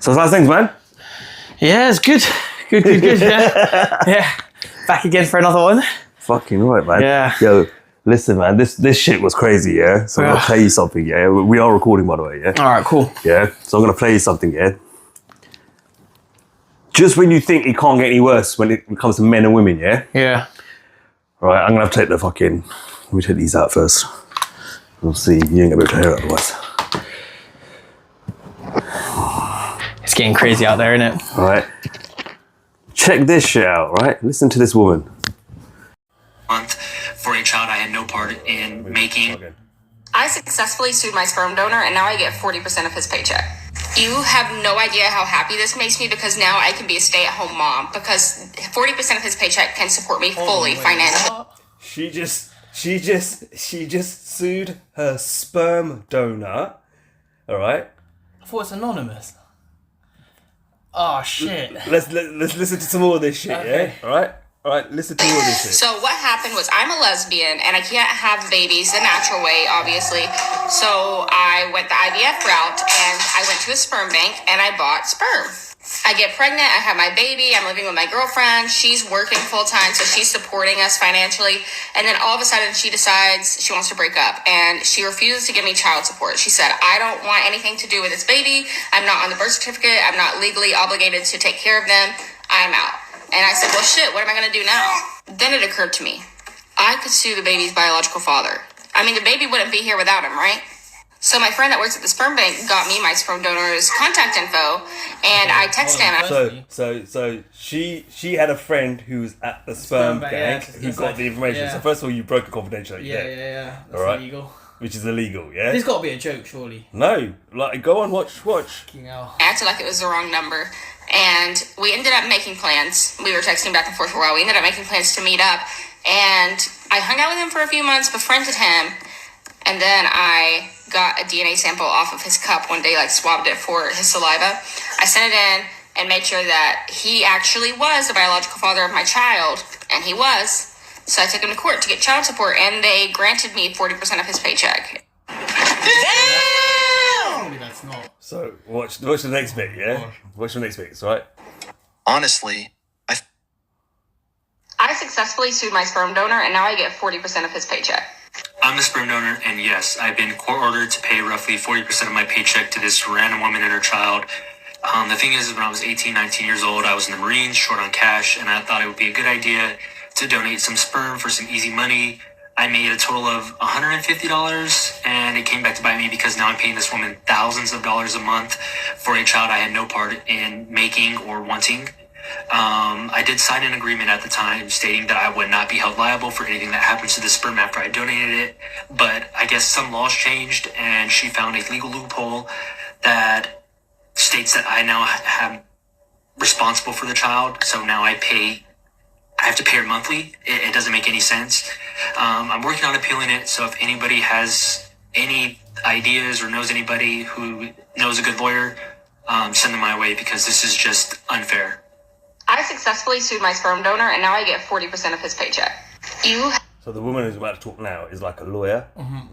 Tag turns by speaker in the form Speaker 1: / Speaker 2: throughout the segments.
Speaker 1: So how's things, man?
Speaker 2: Yeah, it's good. Good, yeah. Yeah. Back again for another one.
Speaker 1: Fucking right, man.
Speaker 2: Yeah.
Speaker 1: Yo, listen, man, this shit was crazy, yeah? So I'm going to play you something, yeah? We are recording, by the way, yeah?
Speaker 2: All right, cool.
Speaker 1: Yeah? So I'm going to play you something, yeah? Just when you think it can't get any worse when it comes to men and women, yeah?
Speaker 2: Yeah.
Speaker 1: All right, I'm going to have to take the fucking... Let me take these out first. We'll see. You ain't going to be able to hear it otherwise.
Speaker 2: It's getting crazy out there, isn't it?
Speaker 1: All right. Check this shit out, right? Listen to this woman.
Speaker 3: Month for a child I had no part in making.
Speaker 4: I successfully sued my sperm donor and now I get 40% of his paycheck. You have no idea how happy this makes me because now I can be a stay-at-home mom because 40% of his paycheck can support me fully financially.
Speaker 1: She just sued her sperm donor. All right.
Speaker 2: I thought it's anonymous. Oh shit.
Speaker 1: Let's listen to some more of this shit,
Speaker 2: Okay.
Speaker 1: yeah? All right, listen to more of this shit.
Speaker 4: So what happened was I'm a lesbian and I can't have babies the natural way, obviously. So I went the IVF route and I went to a sperm bank and I bought sperm. I get pregnant, I have my baby, I'm living with my girlfriend, she's working full time, so she's supporting us financially. And then all of a sudden she decides she wants to break up and she refuses to give me child support. She said, I don't want anything to do with this baby. I'm not on the birth certificate. I'm not legally obligated to take care of them. I'm out. And I said, well, shit, what am I going to do now? Then it occurred to me, I could sue the baby's biological father. I mean, the baby wouldn't be here without him, right? So my friend that works at the sperm bank got me my sperm donor's contact info, and I texted him.
Speaker 1: So she had a friend who was at the sperm bank who got the information.
Speaker 2: Yeah.
Speaker 1: So first of all, you broke a confidentiality.
Speaker 2: Yeah. That's
Speaker 1: All right.
Speaker 2: illegal.
Speaker 1: Which is illegal, yeah?
Speaker 2: There's got to be a joke, surely.
Speaker 1: No, like go on, watch.
Speaker 2: Fucking hell.
Speaker 4: I acted like it was the wrong number, and we ended up making plans. We were texting back and forth for a while. We ended up making plans to meet up, and I hung out with him for a few months, befriended him, and then I got a DNA sample off of his cup one day, like swabbed it for his saliva. I sent it in and made sure that he actually was the biological father of my child, and he was. So I took him to court to get child support, and they granted me 40% of his paycheck.
Speaker 2: Surely that's not.
Speaker 1: So watch the next bit, yeah? Watch the next bit, it's all right?
Speaker 3: Honestly,
Speaker 4: I successfully sued my sperm donor, and now I get 40% of his paycheck.
Speaker 3: I'm the sperm donor, and yes, I've been court ordered to pay roughly 40% of my paycheck to this random woman and her child. The thing is, when I was 18, 19 years old, I was in the Marines, short on cash, and I thought it would be a good idea to donate some sperm for some easy money. I made a total of $150, and it came back to bite me because now I'm paying this woman thousands of dollars a month for a child I had no part in making or wanting. I did sign an agreement at the time stating that I would not be held liable for anything that happens to the sperm after I donated it, but I guess some laws changed and she found a legal loophole that states that I now am responsible for the child, so now I have to pay her monthly. It doesn't make any sense. I'm working on appealing it, so if anybody has any ideas or knows anybody who knows a good lawyer, send them my way because this is just unfair.
Speaker 4: I successfully sued my sperm donor, and now I get 40% of his paycheck.
Speaker 1: So the woman who's about to talk now is like a lawyer,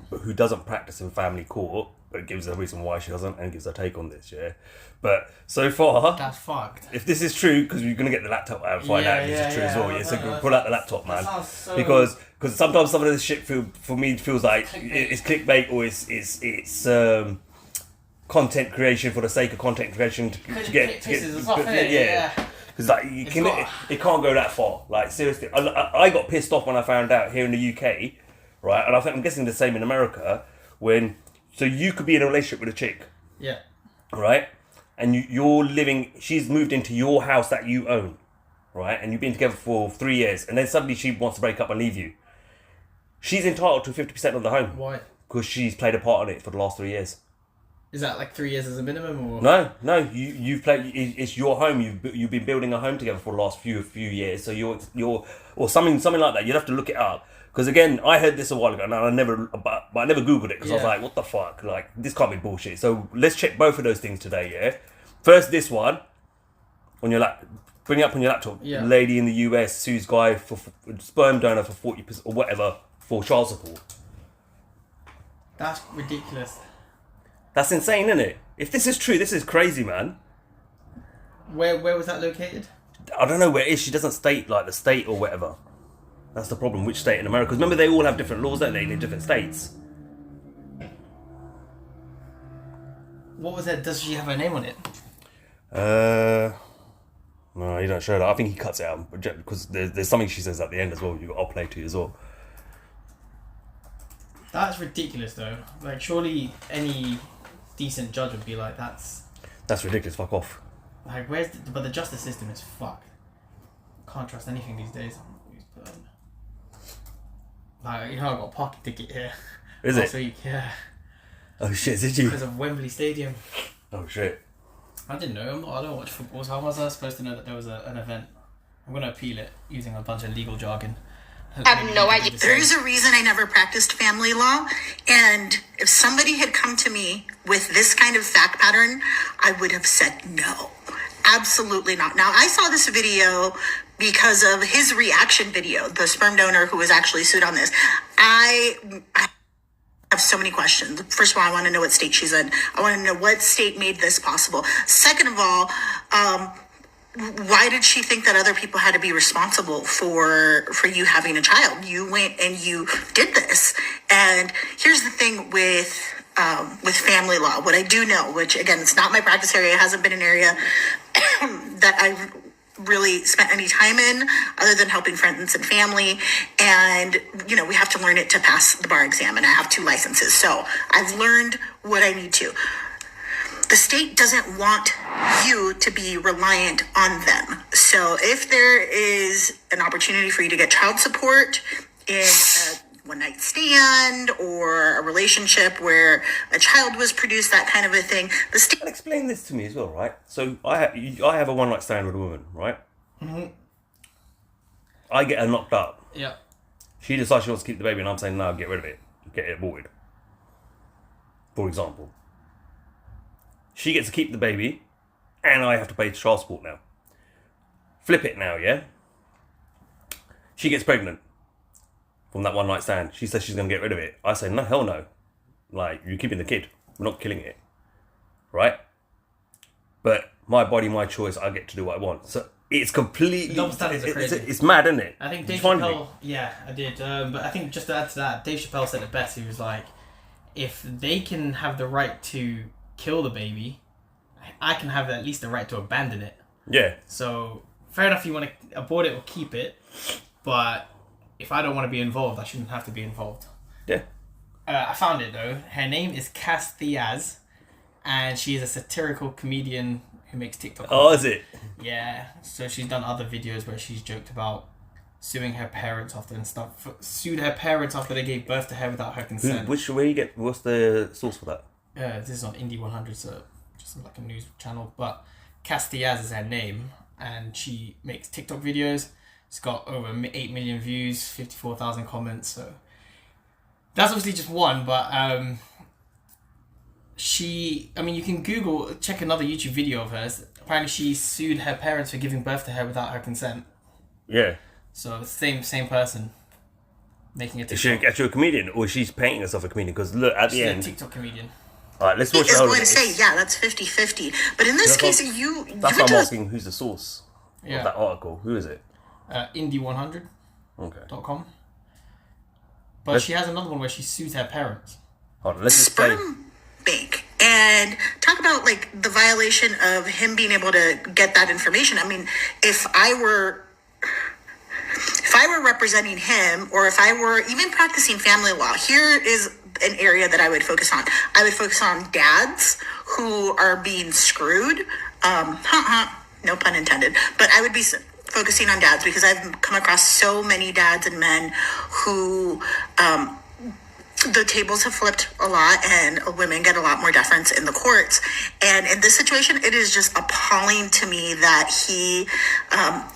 Speaker 1: but who doesn't practice in family court, but gives a reason why she doesn't and gives her take on this, yeah? But so far...
Speaker 2: That's fucked.
Speaker 1: If this is true, because you're going to get the laptop out and find out if this is true as well, yeah? So pull out the laptop, man.
Speaker 2: So...
Speaker 1: Because sometimes some of this shit for me feels like it's clickbait or it's content creation for the sake of content creation to get yeah. Because like it can't go that far. Like seriously, I got pissed off when I found out here in the UK, right? And I'm guessing the same in America. So you could be in a relationship with a chick,
Speaker 2: yeah,
Speaker 1: right? And you're living. She's moved into your house that you own, right? And you've been together for 3 years, and then suddenly she wants to break up and leave you. She's entitled to 50% of the home.
Speaker 2: Why?
Speaker 1: Because she's played a part in it for the last 3 years.
Speaker 2: Is that like 3 years as a minimum, or
Speaker 1: no? You've played. It's your home. You've been building a home together for the last few years. So you're or something like that. You'd have to look it up because again, I heard this a while ago and I never googled it because I was like, what the fuck? Like this can't be bullshit. So let's check both of those things today. Yeah. First, this one on your bring it up on your laptop.
Speaker 2: Yeah.
Speaker 1: Lady in the US sues guy for sperm donor for 40% or whatever for child support.
Speaker 2: That's ridiculous.
Speaker 1: That's insane, isn't it? If this is true, this is crazy, man.
Speaker 2: Where was that located?
Speaker 1: I don't know where it is. She doesn't state like the state or whatever. That's the problem. Which state in America? Because remember, they all have different laws, don't they, in different states?
Speaker 2: What was that? Does she have her name on it?
Speaker 1: No, he don't show that. I think he cuts it out because there's something she says at the end as well. You got I'll play to you as well.
Speaker 2: That's ridiculous, though. Like, surely any decent judge would be like, that's
Speaker 1: ridiculous. Fuck off.
Speaker 2: like, but the justice system is fucked. Can't trust anything these days. Like, you know, I got a parking ticket here.
Speaker 1: Is
Speaker 2: last
Speaker 1: it?
Speaker 2: week, yeah.
Speaker 1: Oh shit! Did you?
Speaker 2: Because of Wembley Stadium.
Speaker 1: Oh shit!
Speaker 2: I didn't know. I don't watch football, so how was I supposed to know that there was an event? I'm gonna appeal it using a bunch of legal jargon.
Speaker 4: I have no idea.
Speaker 5: There is a reason I never practiced family law, and if somebody had come to me with this kind of fact pattern, I would have said no. Absolutely not. Now, I saw this video because of his reaction video, the sperm donor who was actually sued on this. I have so many questions. First of all, I want to know what state she's in. I want to know what state made this possible. Second of all, why did she think that other people had to be responsible for you having a child? You went and you did this. And here's the thing with family law. What I do know, which again, it's not my practice area, it hasn't been an area that I've really spent any time in other than helping friends and family. And, you know, we have to learn it to pass the bar exam, and I have 2 licenses. So I've learned what I need to. The state doesn't want you to be reliant on them. So if there is an opportunity for you to get child support in a one-night stand or a relationship where a child was produced, that kind of a thing, the state...
Speaker 1: Explain this to me as well, right? So I have a one-night stand with a woman, right? Mm-hmm. I get her knocked up.
Speaker 2: Yeah.
Speaker 1: She decides she wants to keep the baby, and I'm saying, no, get rid of it. Get it aborted. For example. She gets to keep the baby, and I have to pay child support now. Flip it now, yeah? She gets pregnant from that one night stand. She says she's going to get rid of it. I say, no, hell no. Like, you're keeping the kid. We're not killing it. Right? But my body, my choice, I get to do what I want. So it's completely...
Speaker 2: Double standards are crazy.
Speaker 1: It's mad, isn't it?
Speaker 2: I think Dave Chappelle... Yeah, I did. But I think just to add to that, Dave Chappelle said it best. He was like, if they can have the right to kill the baby, I can have at least the right to abandon it.
Speaker 1: Yeah.
Speaker 2: So, fair enough, you want to abort it or keep it, but if I don't want to be involved, I shouldn't have to be involved.
Speaker 1: Yeah.
Speaker 2: I found it though. Her name is Cass Diaz, and she is a satirical comedian who makes TikTok.
Speaker 1: Oh, is it?
Speaker 2: Yeah. So she's done other videos where she's joked about suing her parents after and stuff. Sued her parents after they gave birth to her without her consent.
Speaker 1: What's the source for that?
Speaker 2: This is on Indie 100, so just like a news channel. But Cass Diaz is her name, and she makes TikTok videos. It's got over 8 million views, 54,000 comments. So that's obviously just one, but you can check another YouTube video of hers. Apparently, she sued her parents for giving birth to her without her consent.
Speaker 1: Yeah.
Speaker 2: So same person making a TikTok.
Speaker 1: Is she actually a comedian, or she's painting herself a comedian? Because look, at the end...
Speaker 2: She's a TikTok comedian.
Speaker 1: Alright, let's watch
Speaker 5: I was going to say, yeah, that's 50-50. But in this case,
Speaker 1: that's why I'm asking who's the source of
Speaker 2: Yeah.
Speaker 1: that article. Who is it?
Speaker 2: Indie100.com.
Speaker 1: Okay.
Speaker 2: But she has another one where she sues her parents.
Speaker 1: Hold on, let's just play.
Speaker 5: Sperm bank. And talk about, like, the violation of him being able to get that information. I mean, if I were representing him, or if I were even practicing family law, here is an area that I would focus on. I would focus on dads who are being screwed. No pun intended. But I would be focusing on dads because I've come across so many dads and men who the tables have flipped a lot, and women get a lot more deference in the courts. And in this situation, it is just appalling to me that he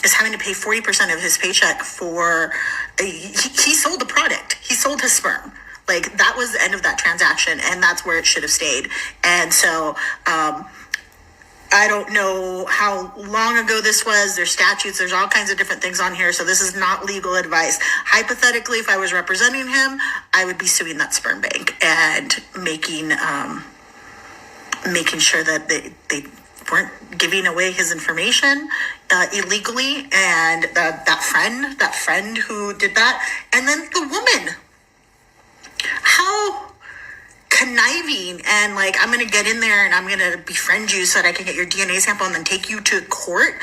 Speaker 5: is having to pay 40% of his paycheck for... He sold the product. He sold his sperm. Like, that was the end of that transaction, and that's where it should have stayed. And so... I don't know how long ago this was. There's statutes. There's all kinds of different things on here. So this is not legal advice. Hypothetically, if I was representing him, I would be suing that sperm bank and making sure that they weren't giving away his information illegally, and that friend who did that, and then the woman. How conniving, and like, I'm gonna get in there and I'm gonna befriend you so that I can get your DNA sample and then take you to court.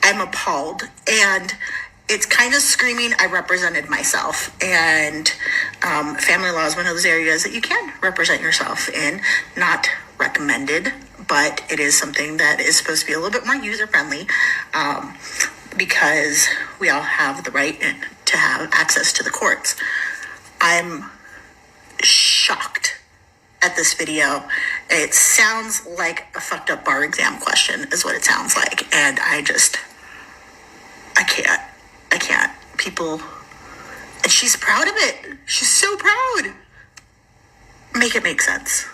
Speaker 5: I'm appalled, and it's kind of screaming I represented myself, and family law is one of those areas that you can represent yourself in. Not recommended, but it is something that is supposed to be a little bit more user friendly, because we all have the right to have access to the courts. I'm shocked at this video. It sounds like a fucked up bar exam question is what it sounds like, and I can't. People, and she's proud of it. She's so proud. Make it make sense.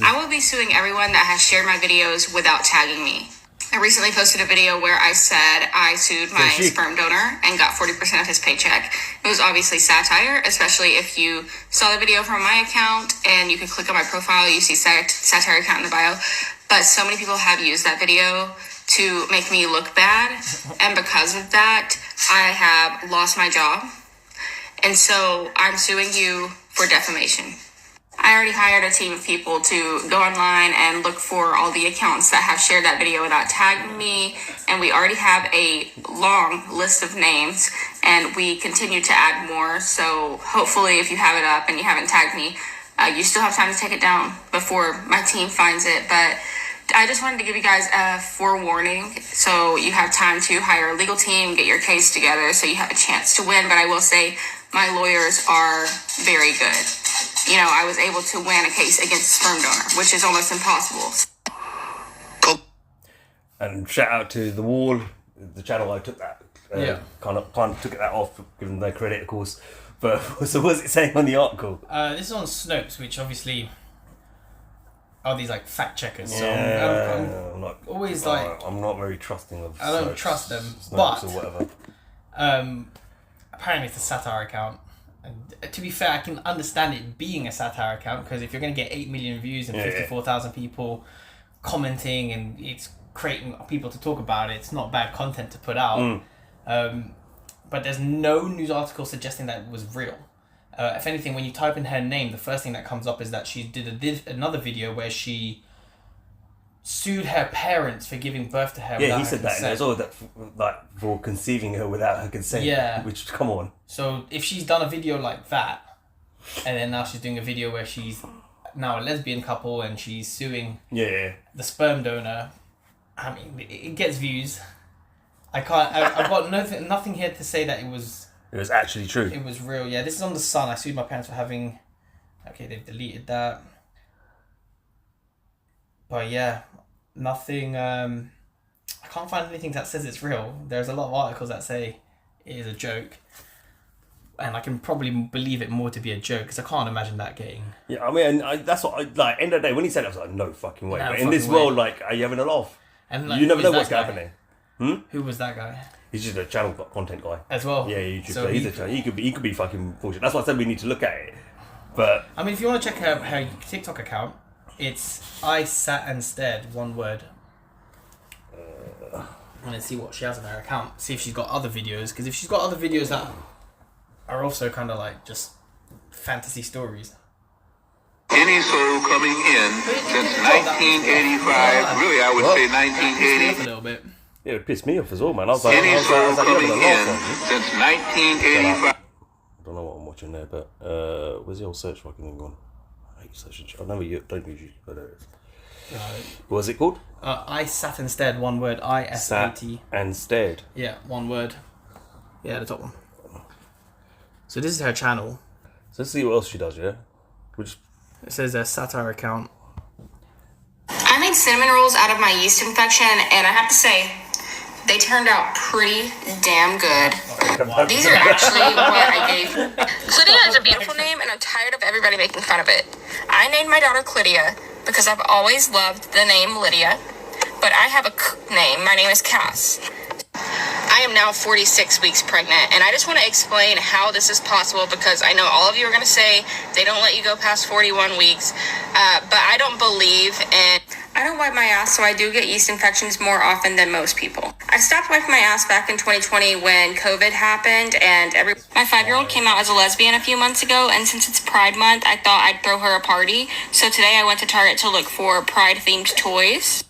Speaker 4: I will be suing everyone that has shared my videos without tagging me. I recently posted a video where I said I sued my sperm donor and got 40% of his paycheck. It was obviously satire, especially if you saw the video from my account, and you can click on my profile, you see satire account in the bio. But so many people have used that video to make me look bad, and because of that, I have lost my job. And so I'm suing you for defamation. I already hired a team of people to go online and look for all the accounts that have shared that video without tagging me. And we already have a long list of names, and we continue to add more. So hopefully if you have it up and you haven't tagged me, you still have time to take it down before my team finds it. But I just wanted to give you guys a forewarning, so you have time to hire a legal team, get your case together, so you have a chance to win. But I will say my lawyers are very good. You know, I was able to win a case against a sperm donor, which is almost impossible.
Speaker 1: And shout out to The Wall, the channel I took that, kind of took that off, given their credit, of course. But so what's it saying on the article?
Speaker 2: This is on Snopes, which obviously are these like fact checkers. So
Speaker 1: I'm not
Speaker 2: always
Speaker 1: I'm not very trusting of.
Speaker 2: I don't trust them,
Speaker 1: Snopes
Speaker 2: but
Speaker 1: or whatever.
Speaker 2: Apparently it's a satire account. And to be fair, I can understand it being a satire account, because if you're going to get 8 million views and 54,000 people commenting, and it's creating people to talk about it, it's not bad content to put out. But there's no news article suggesting that it was real. If anything, when you type in her name, the first thing that comes up is that she did another video where she sued her parents for giving birth to her.
Speaker 1: Yeah, he said that, and there's all that, like, for conceiving her without her consent.
Speaker 2: Yeah.
Speaker 1: Which, come on.
Speaker 2: So if she's done a video like that, and then now she's doing a video where she's now a lesbian couple and she's suing the sperm donor, I mean, it gets views. I've got nothing here to say that it was
Speaker 1: actually true.
Speaker 2: It was real. Yeah, this is on The Sun. I sued my parents for having. Okay, they've deleted that. But yeah, nothing. I can't find anything that says it's real. There's a lot of articles that say it is a joke, and I can probably believe it more to be a joke, because I can't imagine that getting. Yeah,
Speaker 1: I mean, that's what I like. End of the day, when he said it, I was like, no fucking way. But in this world, like, are you having a laugh? And like, you never know what's happening.
Speaker 2: Who was that guy?
Speaker 1: He's just a channel content guy
Speaker 2: as well.
Speaker 1: Yeah, YouTube. So he could be fucking bullshit. That's why I said we need to look at it. But
Speaker 2: I mean, if you want to check her TikTok account, it's I sat and stared, one word. And then see what she has on her account. See if she's got other videos. Because if she's got other videos that are also kind of like just fantasy stories.
Speaker 6: Any soul coming in since 1985, really I would say 1980.
Speaker 2: A little bit.
Speaker 1: Yeah, it pissed me off as well, man. I was like,
Speaker 6: any soul coming in since 1985.
Speaker 1: I don't know what I'm watching there, but where's the old search fucking thing gone? I hate searching. I never don't use you, but there it is. What was it called?
Speaker 2: I sat and stared, one word. I-S-A-T.
Speaker 1: Sat and stared.
Speaker 2: Yeah, one word. Yeah, the top one. So this is her channel.
Speaker 1: So let's see what else she does, yeah?
Speaker 2: It says a satire account.
Speaker 4: I made cinnamon rolls out of my yeast infection, and I have to say, they turned out pretty damn good. These are actually what I gave. Clitia is a beautiful name, and I'm tired of everybody making fun of it. I named my daughter Clitia because I've always loved the name Lydia, but I have a name. My name is Cass. I am now 46 weeks pregnant, and I just want to explain how this is possible because I know all of you are going to say they don't let you go past 41 weeks, but I don't believe in... I don't wipe my ass, so I do get yeast infections more often than most people. I stopped wiping my ass back in 2020 when COVID happened, and my 5-year-old came out as a lesbian a few months ago, and since it's Pride Month, I thought I'd throw her a party. So today I went to Target to look for Pride-themed toys.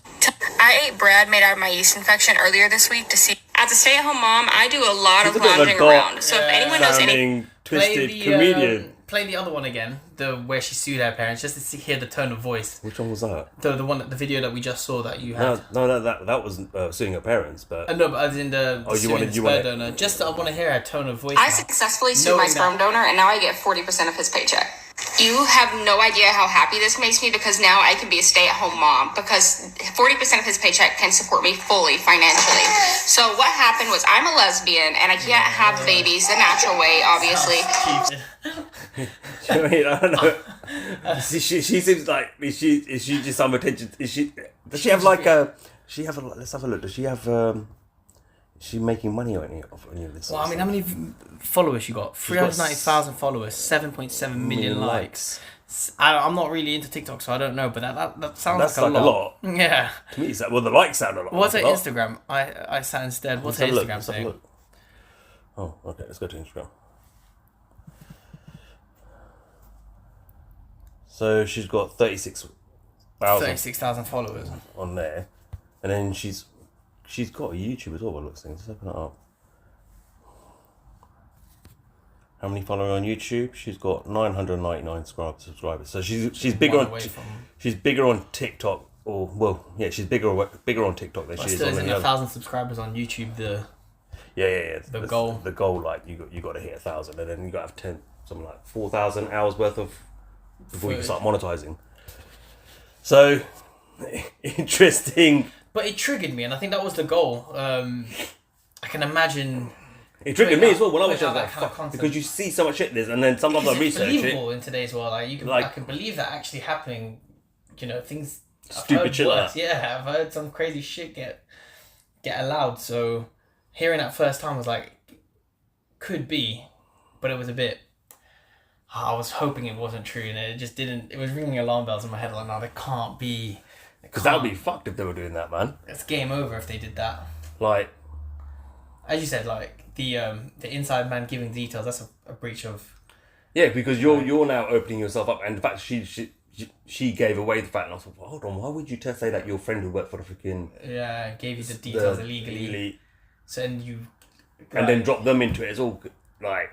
Speaker 4: I ate bread made out of my yeast infection earlier this week to see... As a stay-at-home mom, I do a lot of lounging around. So if anyone knows any...
Speaker 1: Twisted comedian.
Speaker 2: Play the other one again, the where she sued her parents, just to hear the tone of voice.
Speaker 1: Which one was that?
Speaker 2: The video that we just saw that you had.
Speaker 1: No, that was suing her parents, but
Speaker 2: no, but as in the sperm donor. Just I want to hear her tone of voice.
Speaker 4: I successfully sued my sperm donor, and now I get 40% of his paycheck. You have no idea how happy this makes me because now I can be a stay-at-home mom because 40% of his paycheck can support me fully financially. So what happened was I'm a lesbian and I can't have babies the natural way, obviously.
Speaker 1: I mean, I don't know. She seems like is she just some attention? Does she have like a? Let's have a look. Does she have? Is she making money on any of this?
Speaker 2: Well, I mean, how many followers she got? 390,000 followers, 7.7 million likes. I'm not really into TikTok, so I don't know, but that sounds like a lot. Yeah.
Speaker 1: To me, well, the likes sound a lot.
Speaker 2: What's her Instagram? I sat instead. What's her Instagram saying?
Speaker 1: Oh, okay. Let's go to Instagram. So she's got 36,000
Speaker 2: followers
Speaker 1: on there, and then she's got a YouTube as well. What looks like. Let's open it up. How many followers on YouTube? She's got 999 subscribers. So she's bigger on she's bigger on TikTok. She's bigger on TikTok than she is on any other.
Speaker 2: 1,000 subscribers on YouTube. The goal.
Speaker 1: The goal, like you got to hit 1,000, and then you got to have something like 4,000 hours worth of before you can start monetizing. So interesting.
Speaker 2: But it triggered me, and I think that was the goal. I can imagine.
Speaker 1: It triggered me as well when I was like, fuck, because you see so much shit this, and then sometimes I research it.
Speaker 2: It's believable in today's world. I can believe that actually happening. You know, things.
Speaker 1: Stupid shit like that.
Speaker 2: Yeah, I've heard some crazy shit get allowed. So hearing that first time was like, could be, but it was a bit. I was hoping it wasn't true, and it just didn't. It was ringing alarm bells in my head. Like, no, they can't be.
Speaker 1: Because that would be fucked if they were doing that, man.
Speaker 2: It's game over if they did that.
Speaker 1: Like,
Speaker 2: as you said, like the inside man giving details. That's a breach of.
Speaker 1: Yeah, because you're now opening yourself up, and the fact she gave away the fact, and I was like, hold on, why would you say that your friend who worked for the freaking
Speaker 2: gave you the details illegally, so then drop them into it? It's all like.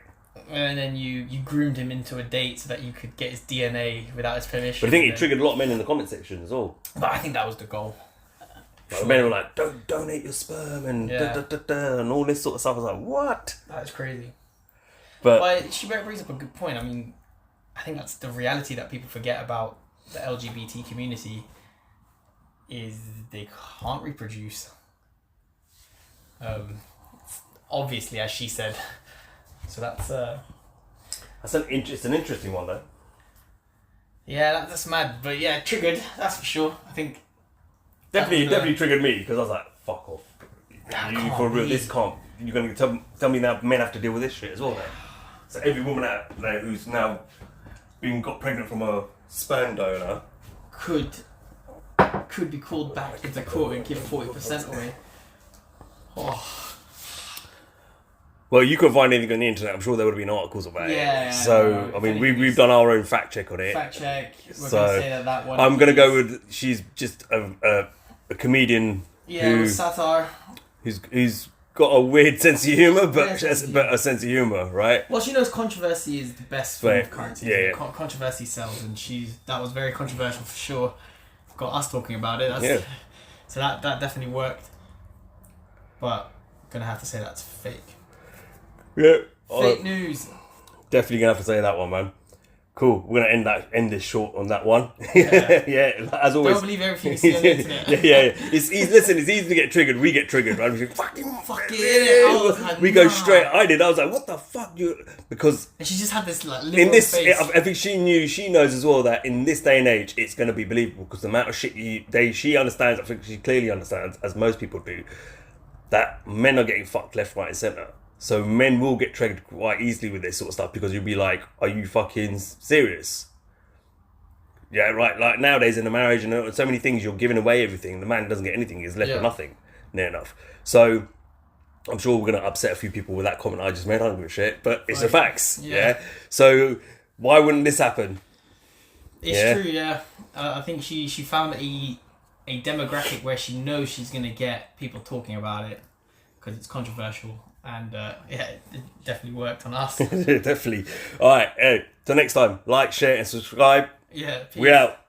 Speaker 2: And then you groomed him into a date so that you could get his DNA without his permission.
Speaker 1: But I think it triggered a lot of men in the comment section as well.
Speaker 2: But I think that was the goal.
Speaker 1: Like, the men were like, don't donate your sperm and and all this sort of stuff. I was like, what?
Speaker 2: That's crazy.
Speaker 1: But
Speaker 2: she brings up a good point. I mean, I think that's the reality that people forget about the LGBT community is they can't reproduce. Obviously, as she said. So that's
Speaker 1: an interesting one though.
Speaker 2: Yeah, that's mad, but yeah, triggered. That's for sure. I think
Speaker 1: definitely triggered me because I was like, "Fuck off! You for real? This can't. You're gonna tell me now? Men have to deal with this shit as well now." So every woman out there who's now got pregnant from a sperm donor
Speaker 2: could be called back into court and give 40% away. Oh.
Speaker 1: Well, you couldn't find anything on the internet. I'm sure there would have been articles about it. So, I mean, we've done our own fact check on it.
Speaker 2: Fact check. We're going to say that one.
Speaker 1: I'm going to go with she's just a comedian
Speaker 2: with satire.
Speaker 1: Who's got a weird sense of humour, but a sense of humour, right?
Speaker 2: Well, she knows controversy is the best form of currency.
Speaker 1: Yeah.
Speaker 2: Controversy sells, and that was very controversial for sure. Got us talking about it. So that definitely worked. But I'm going to have to say that's fake.
Speaker 1: Yeah.
Speaker 2: Fake news.
Speaker 1: Definitely gonna have to say that one, man. Cool. We're gonna end this short on that one. Yeah. As always.
Speaker 2: Don't believe everything you see on the internet.
Speaker 1: yeah. It's easy to get triggered. We get triggered, right? We go, fuck it. We go straight. I was like, what the fuck, because.
Speaker 2: And she just had this like.
Speaker 1: In this, face. I think she knows as well that in this day and age, it's gonna be believable because the amount of shit she understands. I think she clearly understands, as most people do. that men are getting fucked left, right, and centre. So men will get triggered quite easily with this sort of stuff because you'll be like, "Are you fucking serious?" Yeah, right. Like nowadays in a marriage and so many things, you're giving away everything. The man doesn't get anything; he's left with nothing, near enough. So I'm sure we're gonna upset a few people with that comment I just made. I don't give a shit, but it's the facts. Yeah. So why wouldn't this happen?
Speaker 2: It's true. Yeah. I think she found a demographic where she knows she's gonna get people talking about it because it's controversial. And it definitely worked on us.
Speaker 1: Definitely. All right. Hey, till next time, like, share, and subscribe.
Speaker 2: Yeah. Peace.
Speaker 1: We out.